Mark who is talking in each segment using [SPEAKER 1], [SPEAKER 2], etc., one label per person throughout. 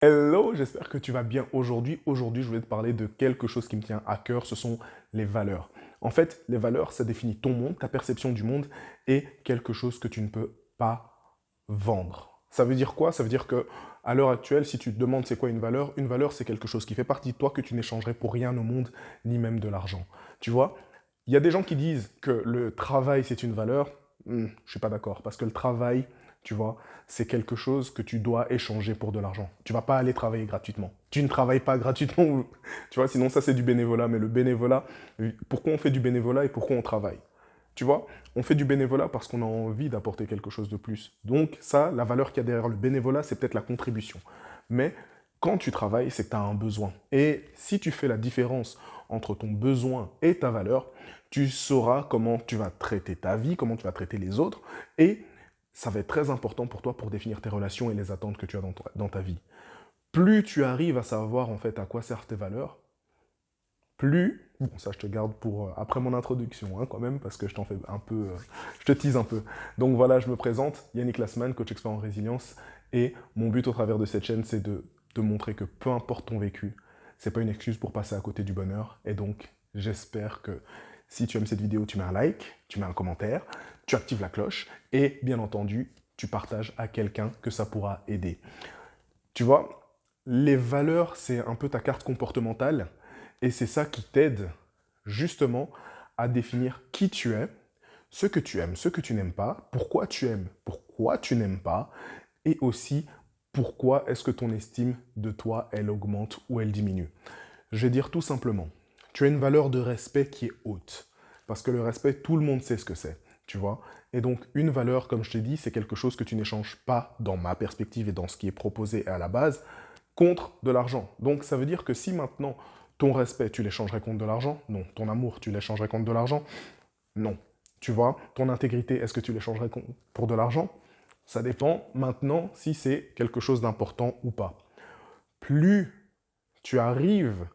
[SPEAKER 1] Hello, j'espère que tu vas bien aujourd'hui. Aujourd'hui, je voulais te parler de quelque chose qui me tient à cœur, ce sont les valeurs. En fait, les valeurs, ça définit ton monde, ta perception du monde et quelque chose que tu ne peux pas vendre. Ça veut dire quoi? Ça veut dire que à l'heure actuelle, si tu te demandes c'est quoi une valeur, c'est quelque chose qui fait partie de toi que tu n'échangerais pour rien au monde, ni même de l'argent. Tu vois? Il y a des gens qui disent que le travail, c'est une valeur. Je suis pas d'accord, parce que le travail, tu vois, c'est quelque chose que tu dois échanger pour de l'argent. Tu vas pas aller travailler gratuitement. Tu ne travailles pas gratuitement, tu vois, sinon ça c'est du bénévolat. Mais le bénévolat, pourquoi on fait du bénévolat et pourquoi on travaille? Tu vois, on fait du bénévolat parce qu'on a envie d'apporter quelque chose de plus. Donc ça, la valeur qu'il y a derrière le bénévolat, c'est peut-être la contribution. Mais quand tu travailles, c'est que tu as un besoin. Et si tu fais la différence entre ton besoin et ta valeur, tu sauras comment tu vas traiter ta vie, comment tu vas traiter les autres, et ça va être très important pour toi pour définir tes relations et les attentes que tu as dans ta vie. Plus tu arrives à savoir en fait à quoi servent tes valeurs, plus, bon ça je te garde pour après mon introduction hein, quand même, parce que je t'en fais un peu, je te tease un peu. Donc voilà, je me présente, Yannick Lassman, coach expert en résilience, et mon but au travers de cette chaîne, c'est de te montrer que peu importe ton vécu, c'est pas une excuse pour passer à côté du bonheur, et donc j'espère que si tu aimes cette vidéo, tu mets un like, tu mets un commentaire, tu actives la cloche, et bien entendu, tu partages à quelqu'un que ça pourra aider. Tu vois, les valeurs, c'est un peu ta carte comportementale et c'est ça qui t'aide justement à définir qui tu es, ce que tu aimes, ce que tu n'aimes pas, pourquoi tu aimes, pourquoi tu n'aimes pas et aussi pourquoi est-ce que ton estime de toi, elle augmente ou elle diminue. Je vais dire tout simplement, tu as une valeur de respect qui est haute. Parce que le respect, tout le monde sait ce que c'est, tu vois. Et donc, une valeur, comme je t'ai dit, c'est quelque chose que tu n'échanges pas, dans ma perspective et dans ce qui est proposé à la base, contre de l'argent. Donc, ça veut dire que si maintenant, ton respect, tu l'échangerais contre de l'argent? Non. Ton amour, tu l'échangerais contre de l'argent? Non. Tu vois, ton intégrité, est-ce que tu l'échangerais pour de l'argent? Ça dépend maintenant si c'est quelque chose d'important ou pas. Plus tu arrives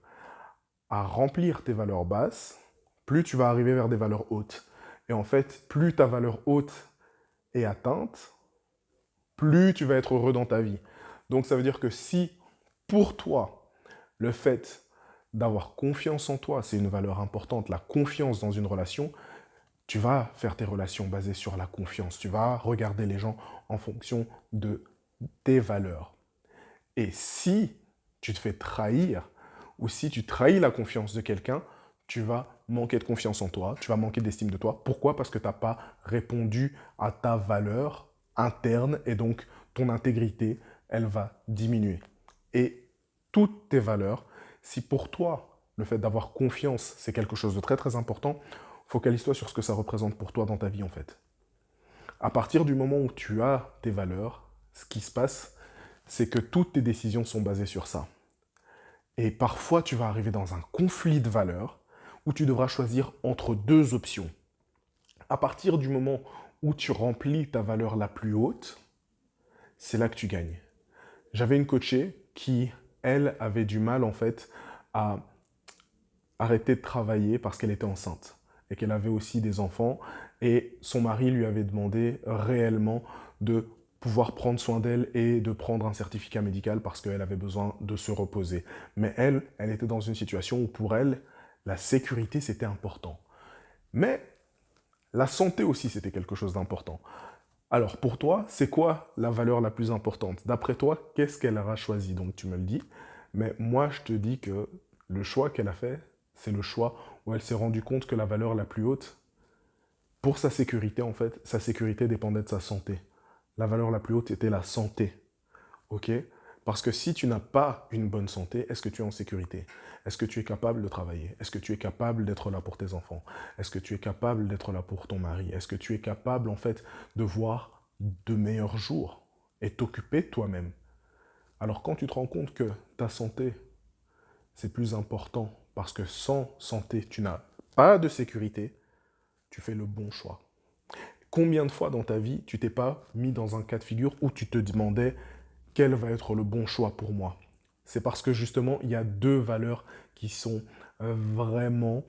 [SPEAKER 1] à remplir tes valeurs basses, plus tu vas arriver vers des valeurs hautes. Et en fait, plus ta valeur haute est atteinte, plus tu vas être heureux dans ta vie. Donc ça veut dire que si pour toi, le fait d'avoir confiance en toi, c'est une valeur importante, la confiance dans une relation, tu vas faire tes relations basées sur la confiance. Tu vas regarder les gens en fonction de tes valeurs. Et si tu te fais trahir, ou si tu trahis la confiance de quelqu'un, tu vas manquer de confiance en toi, tu vas manquer d'estime de toi. Pourquoi? Parce que tu n'as pas répondu à ta valeur interne et donc ton intégrité, elle va diminuer. Et toutes tes valeurs, si pour toi, le fait d'avoir confiance, c'est quelque chose de très très important, focalise-toi sur ce que ça représente pour toi dans ta vie en fait. À partir du moment où tu as tes valeurs, ce qui se passe, c'est que toutes tes décisions sont basées sur ça. Et parfois, tu vas arriver dans un conflit de valeurs où tu devras choisir entre deux options. À partir du moment où tu remplis ta valeur la plus haute, c'est là que tu gagnes. J'avais une coachée qui, elle, avait du mal en fait à arrêter de travailler parce qu'elle était enceinte et qu'elle avait aussi des enfants et son mari lui avait demandé réellement de pouvoir prendre soin d'elle et de prendre un certificat médical parce qu'elle avait besoin de se reposer. Mais elle était dans une situation où pour elle, la sécurité c'était important. Mais la santé aussi c'était quelque chose d'important. Alors pour toi, c'est quoi la valeur la plus importante? D'après toi, qu'est-ce qu'elle aura choisi? Donc tu me le dis. Mais moi, je te dis que le choix qu'elle a fait, c'est le choix où elle s'est rendue compte que la valeur la plus haute, pour sa sécurité en fait, sa sécurité dépendait de sa santé. La valeur la plus haute était la santé. Ok? Parce que si tu n'as pas une bonne santé, est-ce que tu es en sécurité? Est-ce que tu es capable de travailler? Est-ce que tu es capable d'être là pour tes enfants? Est-ce que tu es capable d'être là pour ton mari? Est-ce que tu es capable, en fait, de voir de meilleurs jours et t'occuper de toi-même? Alors, quand tu te rends compte que ta santé, c'est plus important parce que sans santé, tu n'as pas de sécurité, tu fais le bon choix. Combien de fois dans ta vie, tu t'es pas mis dans un cas de figure où tu te demandais quel va être le bon choix pour moi? C'est parce que justement, il y a deux valeurs qui sont vraiment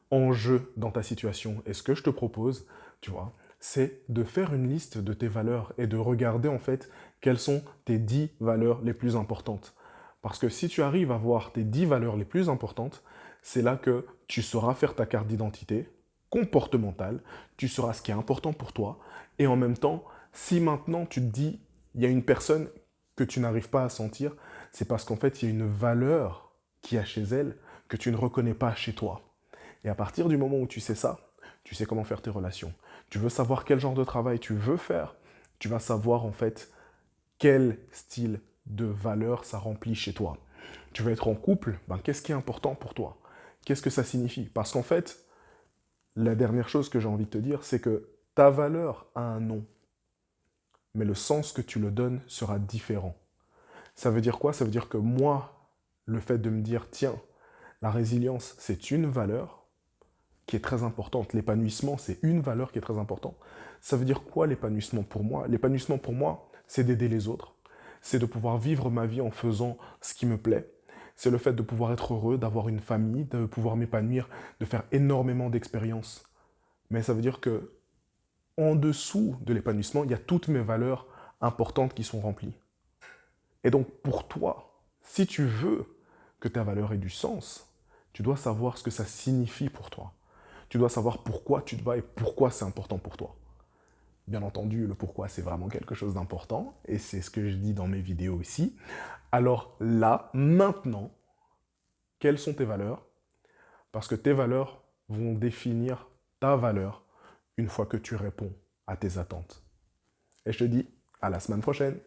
[SPEAKER 1] en jeu dans ta situation. Et ce que je te propose, tu vois, c'est de faire une liste de tes valeurs et de regarder en fait quelles sont tes 10 valeurs les plus importantes. Parce que si tu arrives à voir tes 10 valeurs les plus importantes, c'est là que tu sauras faire ta carte d'identité comportementale, tu sauras ce qui est important pour toi, et en même temps, si maintenant tu te dis, il y a une personne que tu n'arrives pas à sentir, c'est parce qu'en fait, il y a une valeur qu'il y a chez elle que tu ne reconnais pas chez toi. Et à partir du moment où tu sais ça, tu sais comment faire tes relations. Tu veux savoir quel genre de travail tu veux faire, tu vas savoir en fait quel style de valeur ça remplit chez toi. Tu veux être en couple, ben, qu'est-ce qui est important pour toi? Qu'est-ce que ça signifie? Parce qu'en fait, la dernière chose que j'ai envie de te dire, c'est que ta valeur a un nom, mais le sens que tu le donnes sera différent. Ça veut dire quoi? Ça veut dire que moi, le fait de me dire, tiens, la résilience, c'est une valeur qui est très importante. L'épanouissement, c'est une valeur qui est très importante. Ça veut dire quoi l'épanouissement pour moi? L'épanouissement pour moi, c'est d'aider les autres. C'est de pouvoir vivre ma vie en faisant ce qui me plaît. C'est le fait de pouvoir être heureux, d'avoir une famille, de pouvoir m'épanouir, de faire énormément d'expériences. Mais ça veut dire que en dessous de l'épanouissement, il y a toutes mes valeurs importantes qui sont remplies. Et donc pour toi, si tu veux que ta valeur ait du sens, tu dois savoir ce que ça signifie pour toi. Tu dois savoir pourquoi tu te bats et pourquoi c'est important pour toi. Bien entendu, le pourquoi, c'est vraiment quelque chose d'important, et c'est ce que je dis dans mes vidéos ici. Alors là, maintenant, quelles sont tes valeurs? Parce que tes valeurs vont définir ta valeur une fois que tu réponds à tes attentes. Et je te dis à la semaine prochaine.